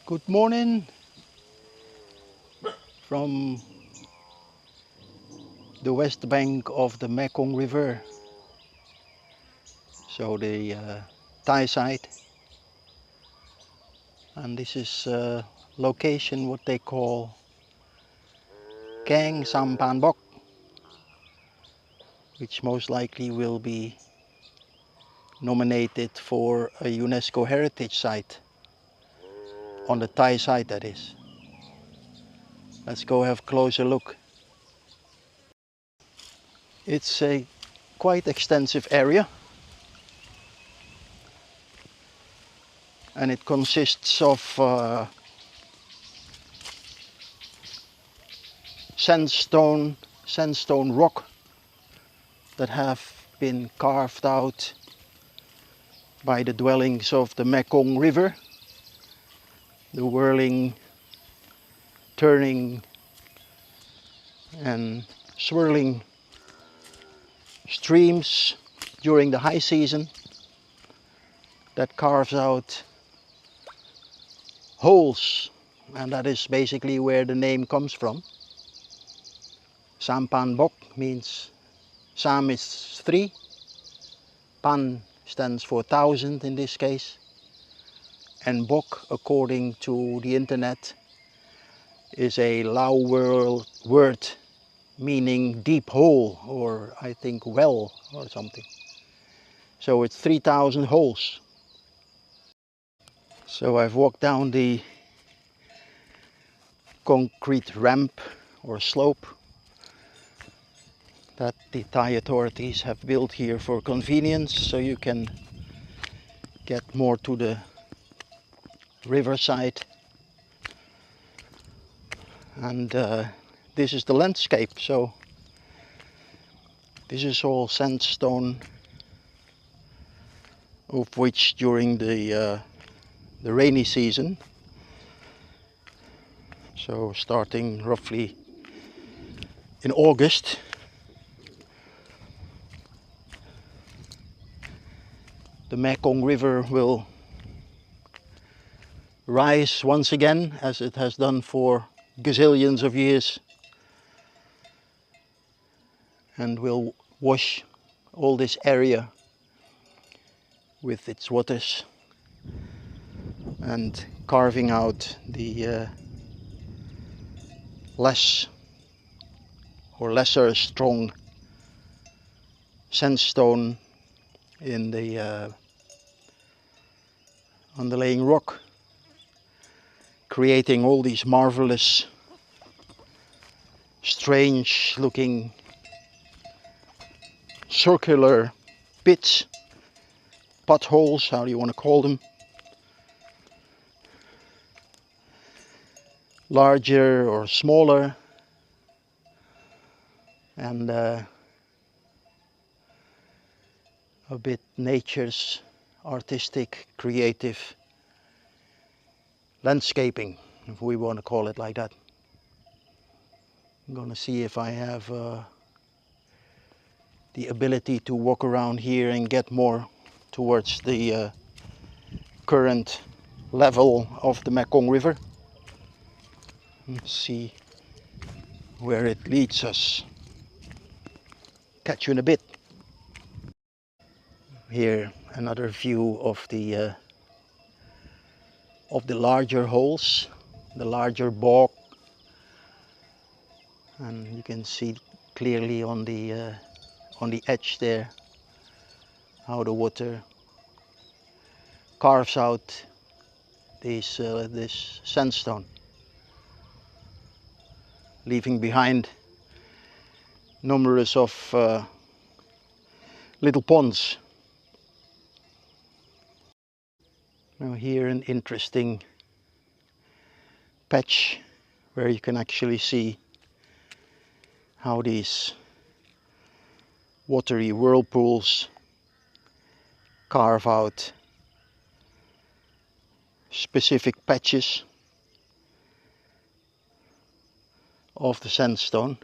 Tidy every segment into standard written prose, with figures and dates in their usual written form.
Good morning from the west bank of the Mekong River, so the Thai side, and this is location what they call Kang Sam Phan Bok, which most likely will be nominated for a UNESCO Heritage Site on the Thai side, that is. Let's go have a closer look. It's a quite extensive area, and it consists of sandstone rock that have been carved out by the dwellings of the Mekong River, the whirling, turning and swirling streams during the high season that carves out holes, and that is basically where the name comes from. Sam Phan Bok means Sam is 3, Phan stands for 1000 in this case, and Bok, according to the internet, is a Lao word meaning deep hole, or I think well or something. So it's 3000 holes. So I've walked down the concrete ramp or slope that the Thai authorities have built here for convenience, so you can get more to the riverside. And this is the landscape. So this is all sandstone, of which during the rainy season, so starting roughly in August, the Mekong River will rise once again, as it has done for gazillions of years, and will wash all this area with its waters and carving out the less or lesser strong sandstone in the underlying rock, creating all these marvelous, strange looking circular pits, potholes, how do you want to call them, larger or smaller, and a bit nature's artistic, creative landscaping, if we want to call it like that. I'm gonna see if I have the ability to walk around here and get more towards the current level of the Mekong River. Let's see where it leads us. Catch you in a bit. Here another view of the larger holes, the larger bog, and you can see clearly on the edge there how the water carves out this sandstone, leaving behind numerous of little ponds. Now here an interesting patch where you can actually see how these watery whirlpools carve out specific patches of the sandstone,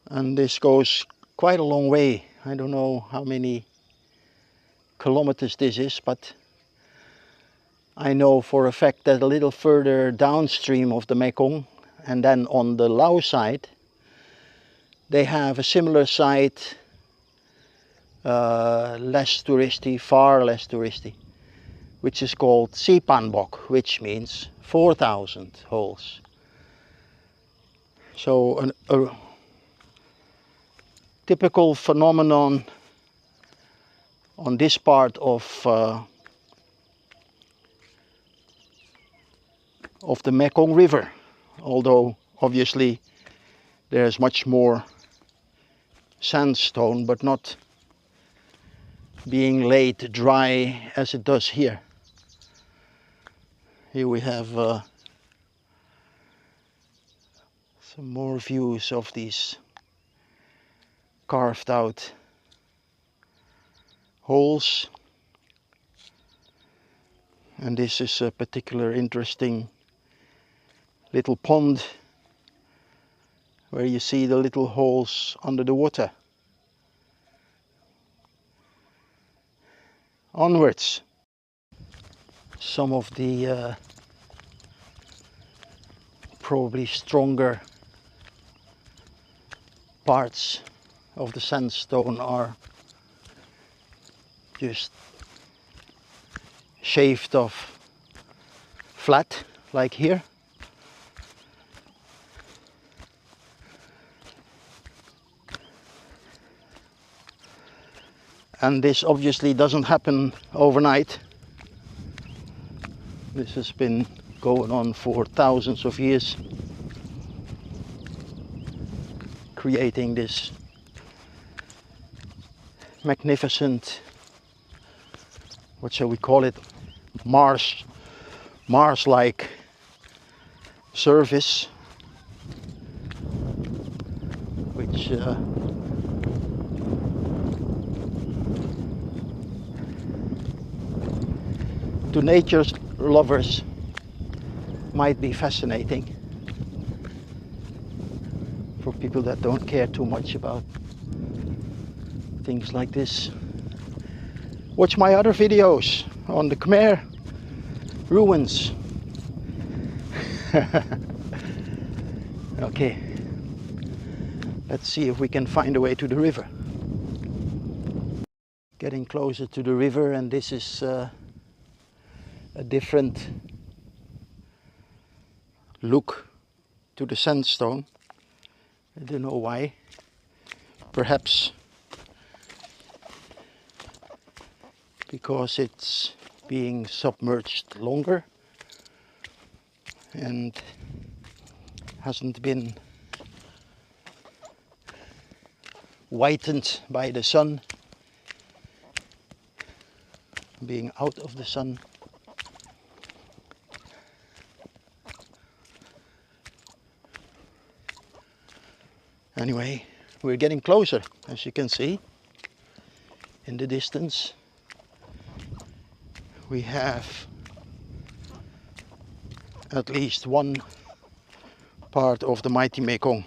and this goes quite a long way. I don't know how many kilometers this is, but I know for a fact that a little further downstream of the Mekong, and then on the Laos side, they have a similar site, less touristy, far less touristy, which is called Si Phan Bok, which means 4,000 holes. So a typical phenomenon on this part of the Mekong River, although obviously there's much more sandstone, but not being laid dry as it does here. Here we have some more views of these carved out holes, and this is a particular interesting little pond where you see the little holes under the water. Onwards. Some of the probably stronger parts of the sandstone are just shaved off flat, like here. And this obviously doesn't happen overnight. This has been going on for thousands of years, creating this magnificent, what shall we call it, Mars-like surface, which to nature's lovers might be fascinating. For people that don't care too much about things like this, watch my other videos on the Khmer ruins. Okay, let's see if we can find a way to the river. Getting closer to the river, and this is a different look to the sandstone. I don't know why. Perhaps because it's being submerged longer and hasn't been whitened by the sun, being out of the sun. Anyway, we're getting closer, as you can see in the distance. We have at least one part of the mighty Mekong.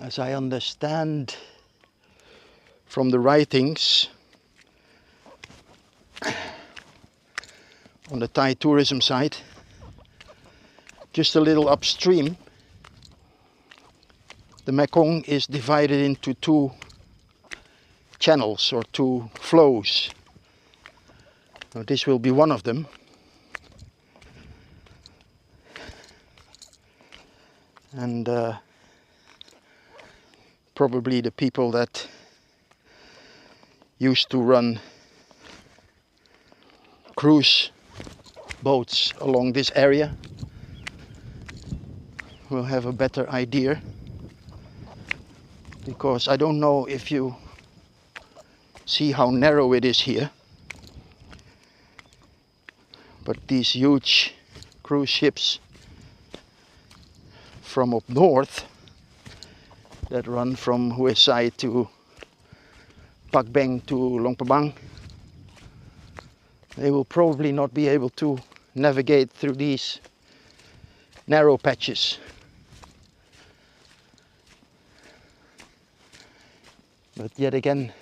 As I understand from the writings on the Thai tourism site, just a little upstream, the Mekong is divided into two channels or two flows. Now, this will be one of them. And probably the people that used to run cruise boats along this area will have a better idea, because I don't know if you see how narrow it is here, but these huge cruise ships from up north that run from Hue Sai to Pak Beng to Long Prabang, they will probably not be able to navigate through these narrow patches. But yet again,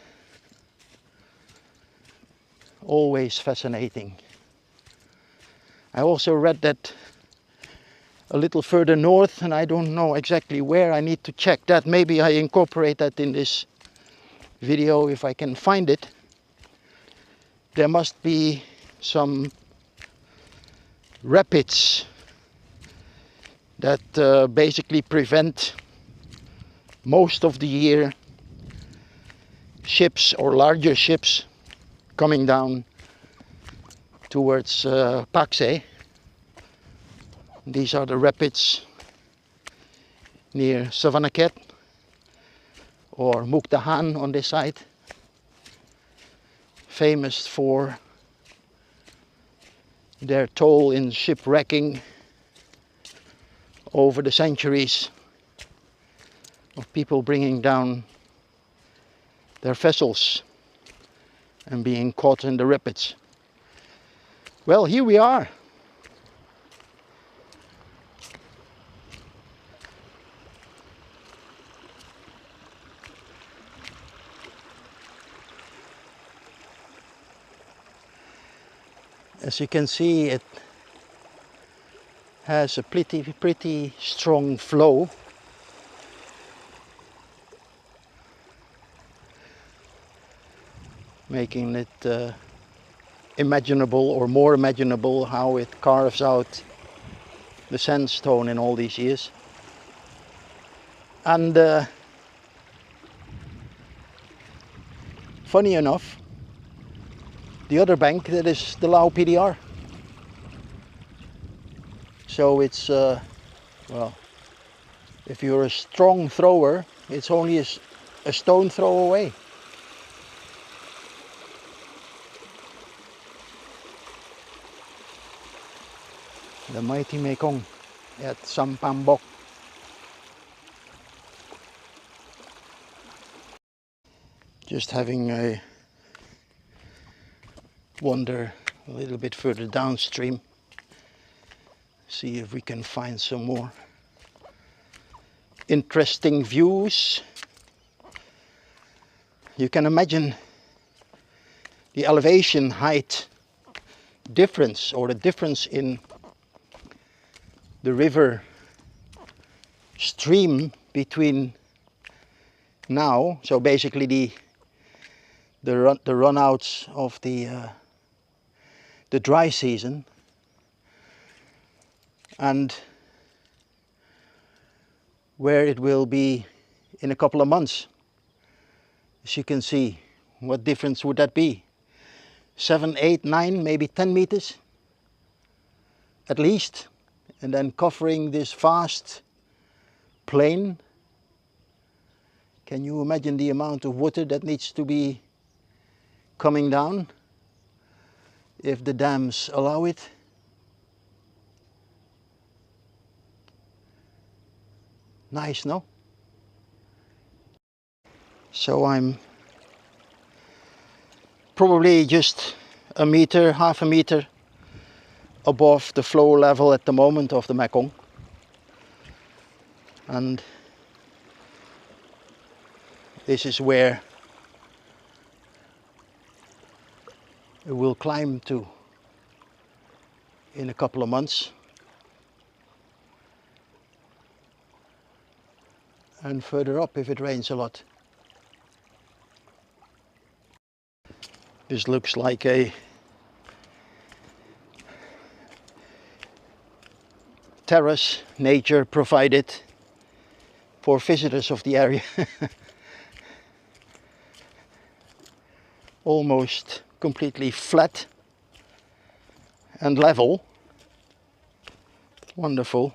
always fascinating. I also read that a little further north, and I don't know exactly where, I need to check that. Maybe I incorporate that in this video if I can find it. There must be some rapids that basically prevent most of the year ships or larger ships coming down towards Paxe. These are the rapids near Savanaket or Mukdahan on this side, famous for their toll in shipwrecking over the centuries of people bringing down their vessels and being caught in the rapids. Well, here we are. As you can see, it has a pretty strong flow. Making it imaginable, or more imaginable, how it carves out the sandstone in all these years. And funny enough, the other bank, that is the Lao PDR. So it's, well, if you're a strong thrower, it's only a stone throw away. The mighty Mekong at Sam Phan Bok. Just having a wander a little bit further downstream, see if we can find some more interesting views. You can imagine the elevation height difference, or the difference in the river stream between now, so basically the runouts of the dry season, and where it will be in a couple of months. As you can see, what difference would that be? 7, 8, 9, maybe 10 meters at least, and then covering this vast plain. Can you imagine the amount of water that needs to be coming down if the dams allow it? Nice, no? So I'm probably just a meter, half a meter above the flow level at the moment of the Mekong. And this is where it will climb to in a couple of months. And further up if it rains a lot. This looks like a terrace nature provided for visitors of the area. Almost completely flat and level. Wonderful.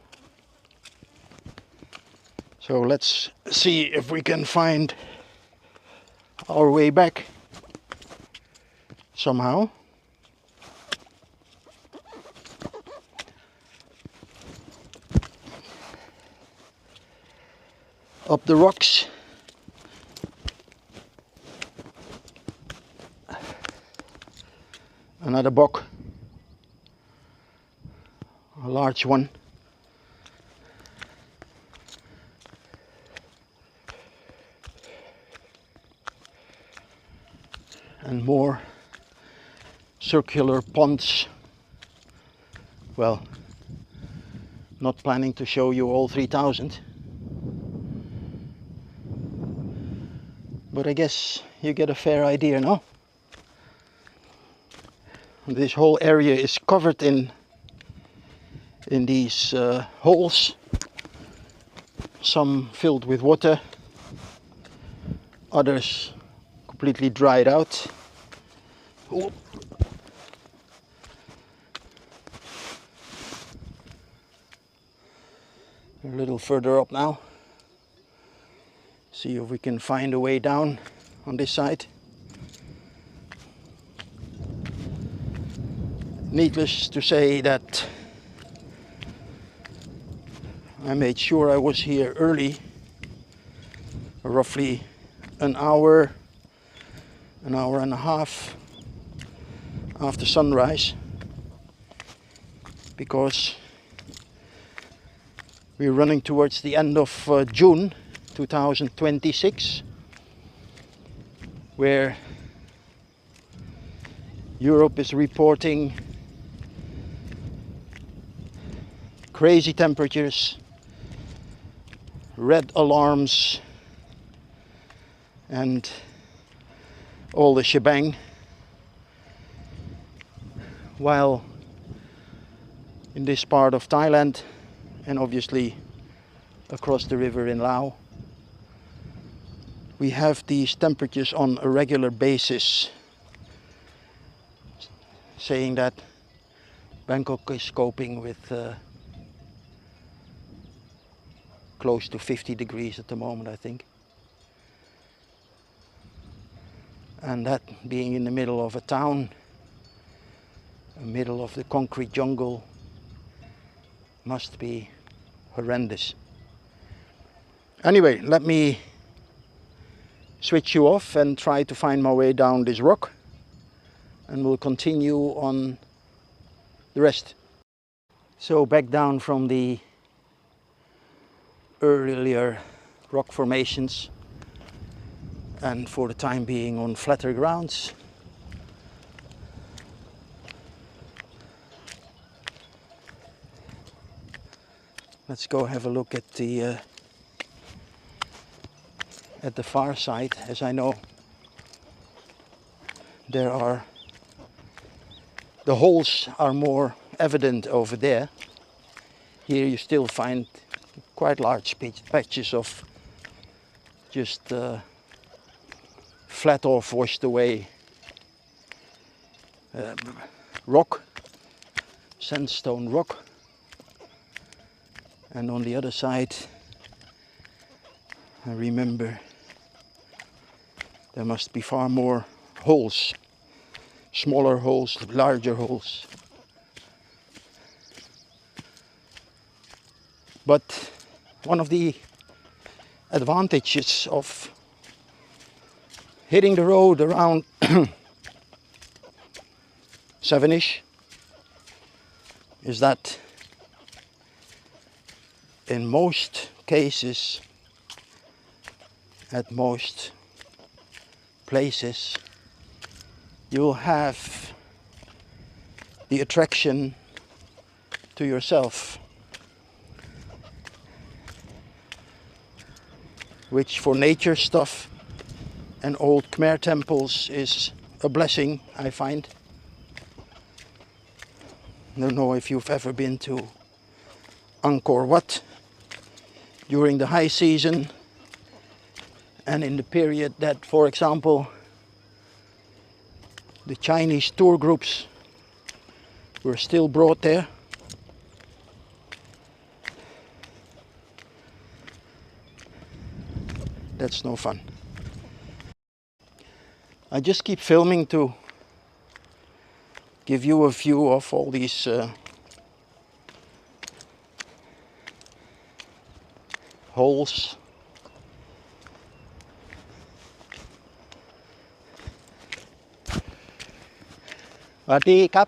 So let's see if we can find our way back somehow. Up the rocks. Another bok, a large one. And more circular ponds. Well, not planning to show you all 3,000, but I guess you get a fair idea, no? This whole area is covered in these holes, some filled with water, others completely dried out. Oh. A little further up now. See if we can find a way down on this side. Needless to say that I made sure I was here early, roughly an hour and a half after sunrise, because we're running towards the end of June 2026, where Europe is reporting crazy temperatures, red alarms, and all the shebang, while in this part of Thailand, and obviously across the river in Laos, we have these temperatures on a regular basis, saying that Bangkok is coping with close to 50 degrees at the moment, I think. And that being in the middle of a town, the middle of the concrete jungle, must be horrendous. Anyway, let me switch you off and try to find my way down this rock, and we'll continue on the rest. So back down from the earlier rock formations, and for the time being on flatter grounds. Let's go have a look at the far side. As I know, the holes are more evident over there. Here you still find quite large patches of just flat off, washed away rock, sandstone rock. And on the other side, I remember there must be far more holes, smaller holes, larger holes. But one of the advantages of hitting the road around 7-ish is that in most cases, at most places, you'll have the attraction to yourself, which for nature stuff and old Khmer temples is a blessing, I find. I don't know if you've ever been to Angkor Wat during the high season and in the period that, for example, the Chinese tour groups were still brought there. That's no fun. I just keep filming to give you a view of all these holes. Sawasdee krap.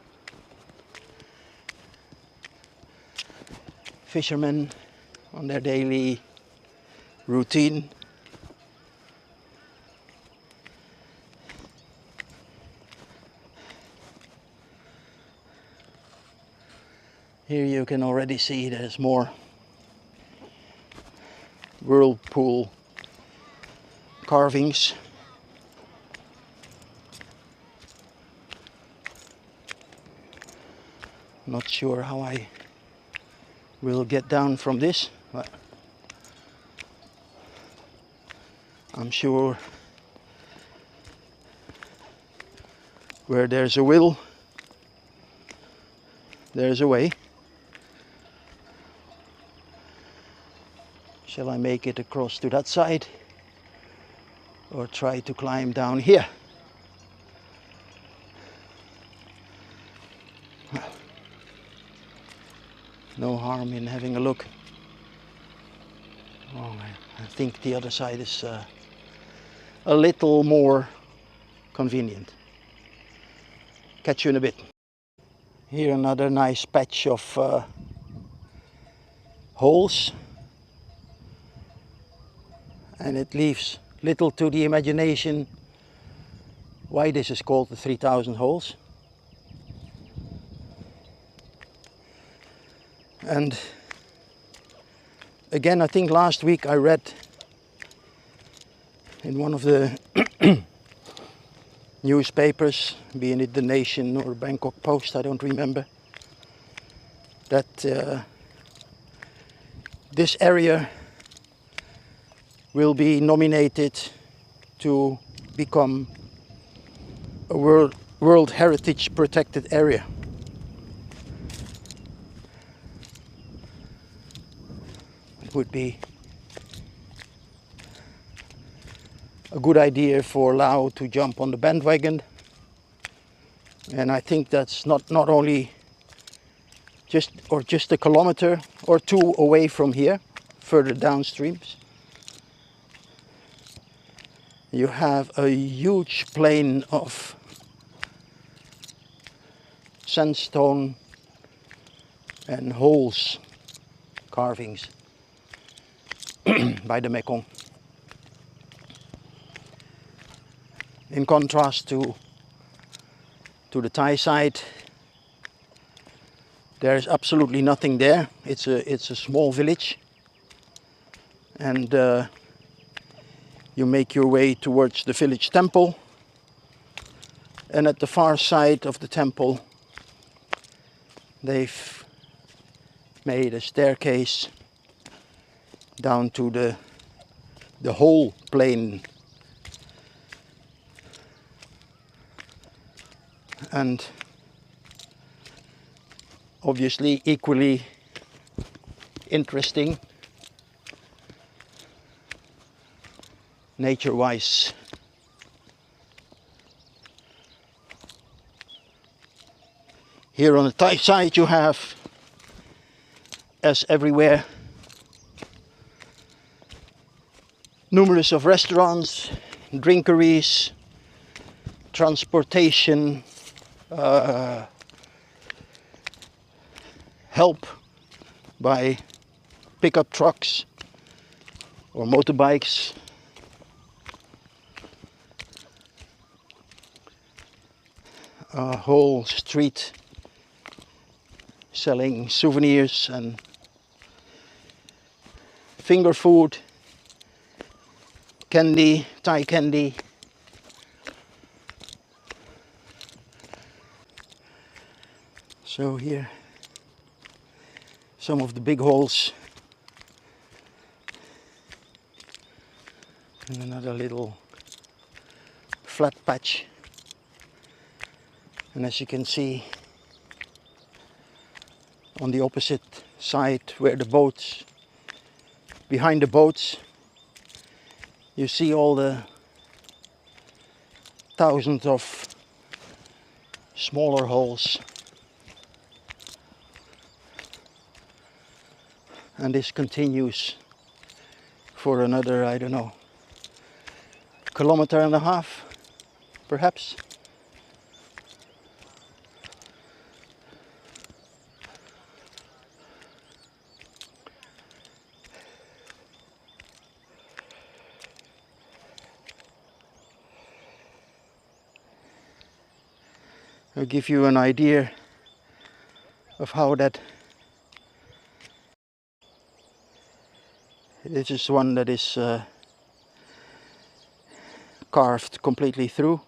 Fishermen on their daily routine. Here you can already see there's more whirlpool carvings. Not sure how I will get down from this, but I'm sure where there's a will, there's a way. Shall I make it across to that side or try to climb down here? No harm in having a look. Oh, I think the other side is a little more convenient. Catch you in a bit. Here another nice patch of holes, and it leaves little to the imagination why this is called the 3000 holes. And again, I think last week I read in one of the newspapers, being it The Nation or Bangkok Post, I don't remember, that this area will be nominated to become a World Heritage Protected Area. It would be a good idea for Laos to jump on the bandwagon, and I think that's not only just a kilometer or two away from here, further downstream. You have a huge plain of sandstone and holes carvings by the Mekong. In contrast to the Thai side, there is absolutely nothing there. It's a small village, and you make your way towards the village temple, and at the far side of the temple they've made a staircase down to the whole plain. And obviously equally interesting nature-wise. Here on the Thai side you have, as everywhere, numerous of restaurants, drinkeries, transportation, help by pickup trucks or motorbikes. A whole street selling souvenirs and finger food, candy, Thai candy. So here, some of the big holes, and another little flat patch. And as you can see, on the opposite side, where the boats, behind the boats, you see all the thousands of smaller holes. And this continues for another, I don't know, kilometer and a half, perhaps. I'll give you an idea of how that This is one that is carved completely through.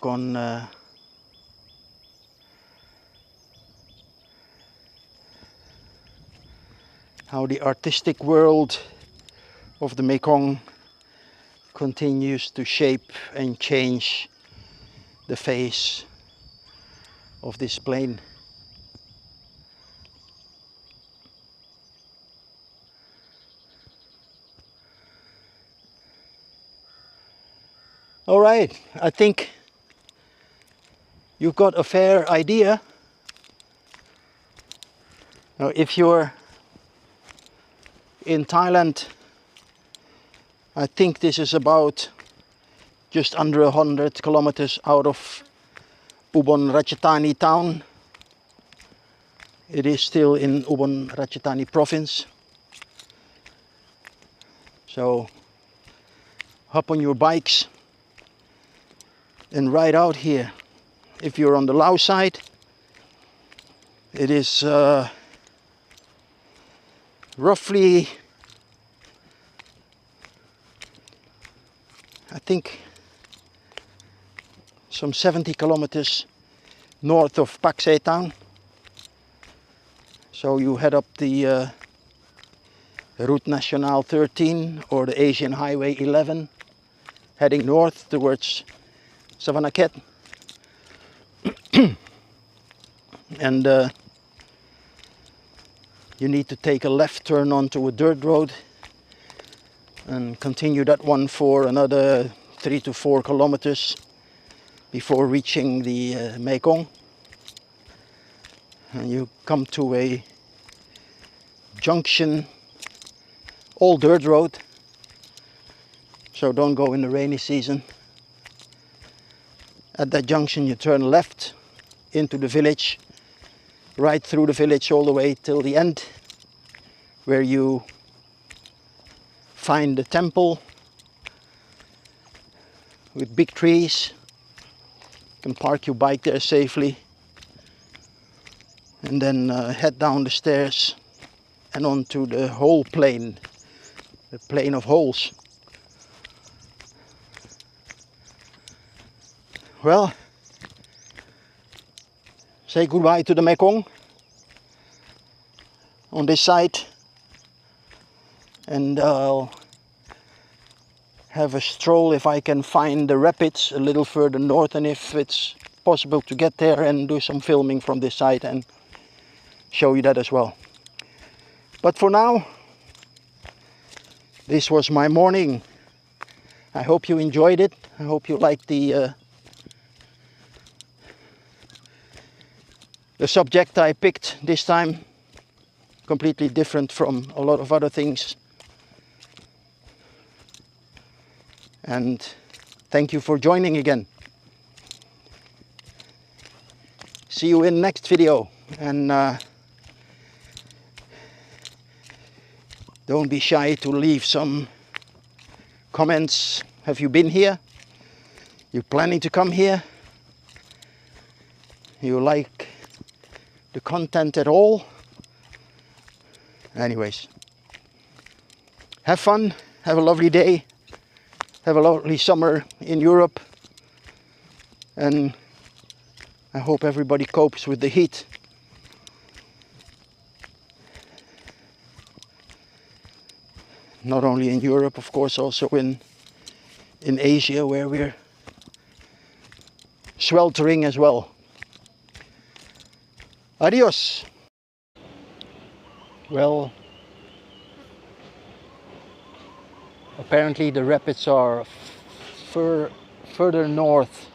On how the artistic world of the Mekong continues to shape and change the face of this plain. All right, I think you've got a fair idea. Now, if you're in Thailand, I think this is about just under 100 kilometers out of Ubon Ratchathani town. It is still in Ubon Ratchathani province. So hop on your bikes and ride out here. If you're on the Laos side, it is roughly, I think, some 70 kilometers north of Pak Se town. So you head up the Route Nationale 13 or the Asian Highway 11, heading north towards Savannakhet. And you need to take a left turn onto a dirt road and continue that one for another 3 to 4 kilometers before reaching the Mekong. And you come to a junction, all dirt road, so don't go in the rainy season. At that junction you turn left into the village, right through the village all the way till the end, where you find the temple with big trees. You can park your bike there safely and then head down the stairs and onto the whole plain, the plain of holes. Well, say goodbye to the Mekong on this side, and I'll have a stroll if I can find the rapids a little further north, and if it's possible to get there and do some filming from this side and show you that as well. But for now, this was my morning. I hope you enjoyed it. I hope you liked the subject I picked this time. Completely different from a lot of other things. And thank you for joining again. See you in next video, and don't be shy to leave some comments. Have you been here? You planning to come here? You like the content at all? Anyways, have fun, have a lovely day, have a lovely summer in Europe, and I hope everybody copes with the heat. Not only in Europe, of course, also in Asia, where we're sweltering as well. Adios! Well, apparently the rapids are further north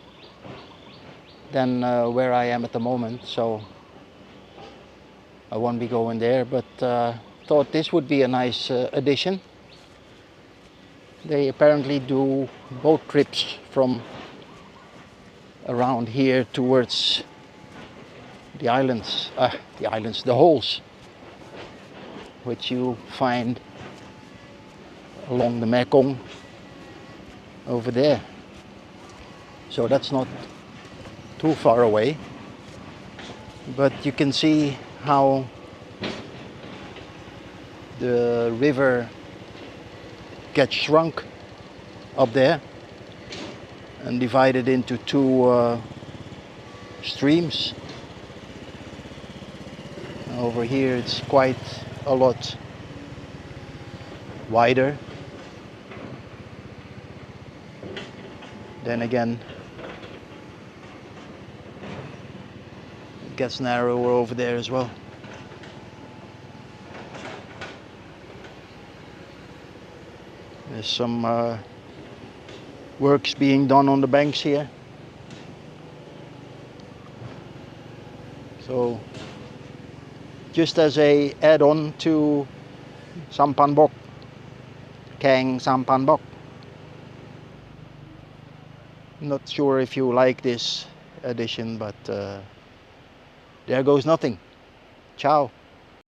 than where I am at the moment, so I won't be going there, but thought this would be a nice addition. They apparently do boat trips from around here towards the islands, the holes, which you find along the Mekong over there. So that's not too far away. But you can see how the river gets shrunk up there and divided into two streams. Over here it's quite a lot wider. Then again, it gets narrower over there as well. There's some works being done on the banks here. So just as a add-on to Sam Phan Bok, Kang Sam Phan Bok. Not sure if you like this edition, but there goes nothing. Ciao.